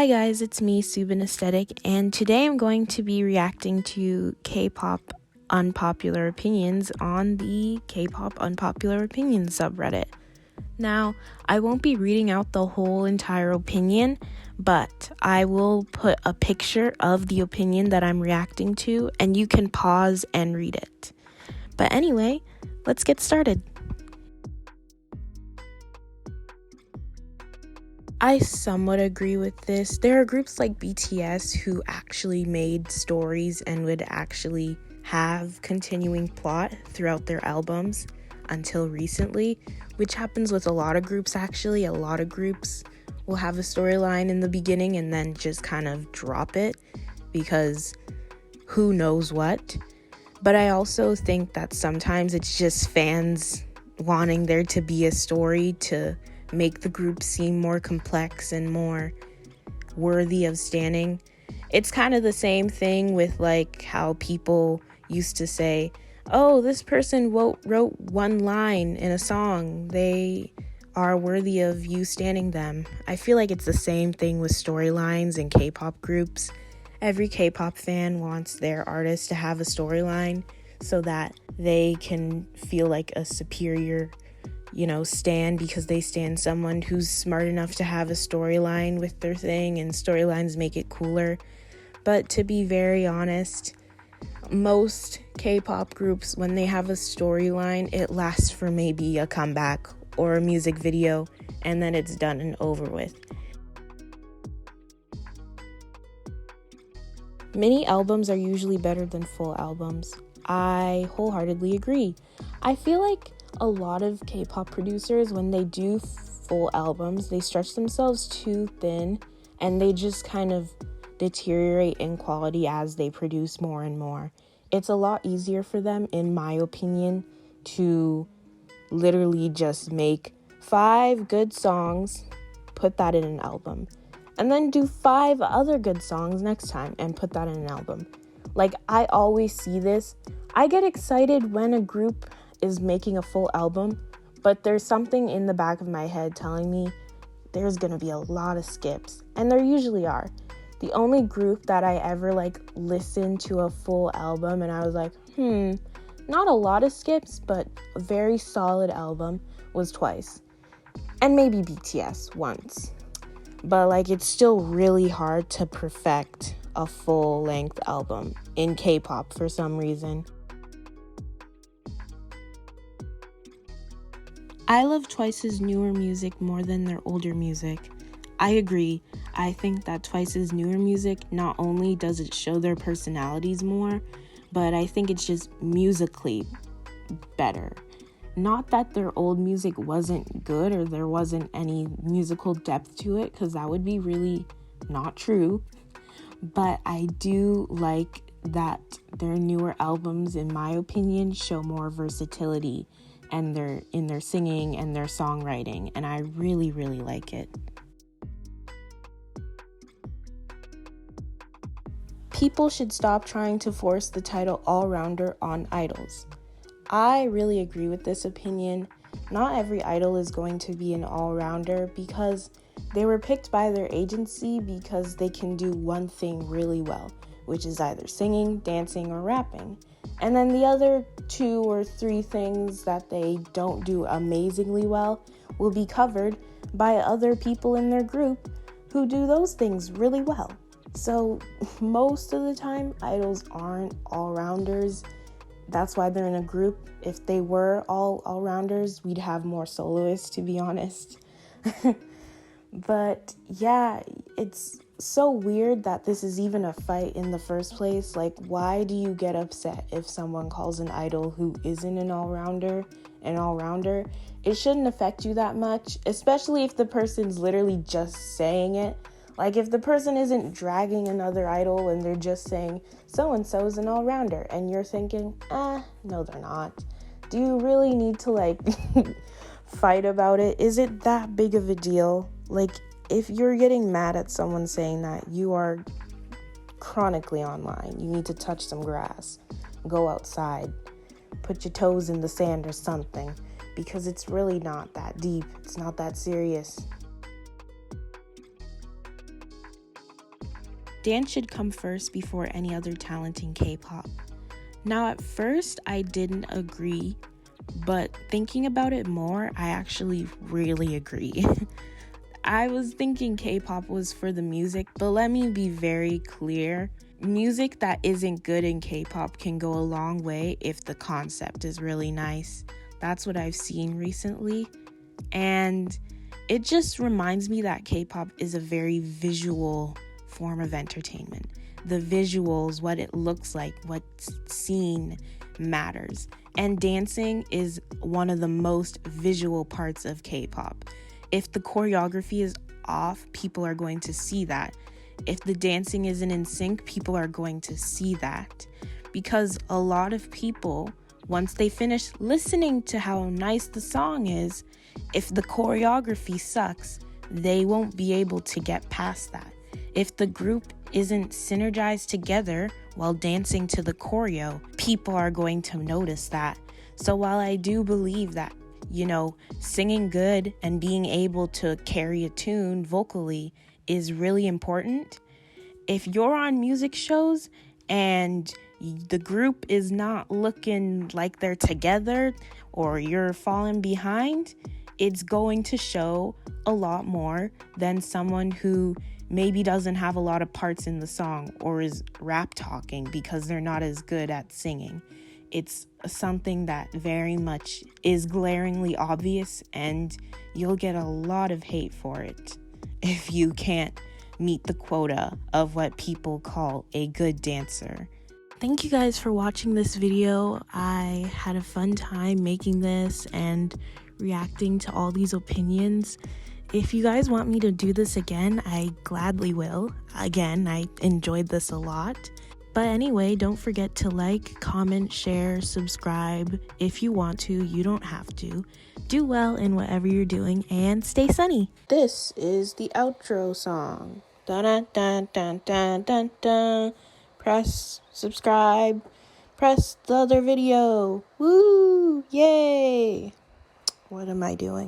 Hi guys, it's me, 𝘚𝘵𝘢𝘨, and today I'm going to be reacting to K-pop unpopular opinions on the K-pop unpopular opinions subreddit. Now, I won't be reading out the whole entire opinion, but I will put a picture of the opinion that I'm reacting to, and you can pause and read it. But anyway, let's get started. I somewhat agree with this. There are groups like BTS who actually made stories and would actually have continuing plot throughout their albums until recently, which happens with a lot of groups actually. A lot of groups will have a storyline in the beginning and then just kind of drop it because who knows what. But I also think that sometimes it's just fans wanting there to be a story to make the group seem more complex and more worthy of standing. It's kind of the same thing with like how people used to say, oh, this person wrote one line in a song. They are worthy of you standing them. I feel like it's the same thing with storylines and K-pop groups. Every K-pop fan wants their artist to have a storyline so that they can feel like a superior stan because they stan someone who's smart enough to have a storyline with their thing, and storylines make it cooler. But to be very honest, most K-pop groups, when they have a storyline, it lasts for maybe a comeback or a music video, and then it's done and over with. Mini albums are usually better than full albums. I wholeheartedly agree. I feel like a lot of K-pop producers, when they do full albums, they stretch themselves too thin and they just kind of deteriorate in quality as they produce more and more. It's a lot easier for them, in my opinion, to literally just make 5 good songs, put that in an album, and then do 5 other good songs next time and put that in an album. Like, I always see this. I get excited when a group is making a full album, but there's something in the back of my head telling me there's gonna be a lot of skips, and there usually are. The only group that I ever listened to a full album and I was like, not a lot of skips, but a very solid album was Twice, and maybe BTS once. But it's still really hard to perfect a full-length album in K-pop for some reason. I love Twice's newer music more than their older music. I agree. I think that Twice's newer music, not only does it show their personalities more, but I think it's just musically better. Not that their old music wasn't good or there wasn't any musical depth to it, because that would be really not true. But I do like that their newer albums, in my opinion, show more versatility and in their singing and their songwriting, and I really, really like it. People should stop trying to force the title Allrounder on idols. I really agree with this opinion. Not every idol is going to be an all-rounder because they were picked by their agency because they can do one thing really well, which is either singing, dancing, or rapping. And then the other 2 or 3 things that they don't do amazingly well will be covered by other people in their group who do those things really well. So most of the time, idols aren't all-rounders. That's why they're in a group. If they were all-rounders, we'd have more soloists, to be honest. But yeah, it's so weird that this is even a fight in the first place. Why do you get upset if someone calls an idol who isn't an all-rounder an all-rounder? It shouldn't affect you that much, especially if the person's literally just saying it. If the person isn't dragging another idol and they're just saying, so-and-so is an all-rounder, and you're thinking, no, they're not. Do you really need to, fight about it? Is it that big of a deal? If you're getting mad at someone saying that, you are chronically online. You need to touch some grass, go outside, put your toes in the sand or something, because it's really not that deep. It's not that serious. Dance should come first before any other talent in K-pop. Now, at first, I didn't agree, but thinking about it more, I actually really agree. I was thinking K-pop was for the music, but let me be very clear. Music that isn't good in K-pop can go a long way if the concept is really nice. That's what I've seen recently. And it just reminds me that K-pop is a very visual form of entertainment. The visuals, what it looks like, what's seen matters. And dancing is one of the most visual parts of K-pop. If the choreography is off, people are going to see that. If the dancing isn't in sync, people are going to see that. Because a lot of people, once they finish listening to how nice the song is, if the choreography sucks, they won't be able to get past that. If the group isn't synergized together while dancing to the choreo, people are going to notice that. So while I do believe that, singing good and being able to carry a tune vocally is really important, if you're on music shows and the group is not looking like they're together or you're falling behind, it's going to show a lot more than someone who maybe doesn't have a lot of parts in the song or is rap talking because they're not as good at singing. It's something that very much is glaringly obvious, and you'll get a lot of hate for it if you can't meet the quota of what people call a good dancer. Thank you guys for watching this video. I had a fun time making this and reacting to all these opinions. If you guys want me to do this again, I gladly will. Again, I enjoyed this a lot. But anyway, don't forget to like, comment, share, subscribe. If you want to, you don't have to. Do well in whatever you're doing and stay sunny. This is the outro song. Dun dun dun dun dun dun dun. Press subscribe. Press the other video. Woo! Yay! What am I doing?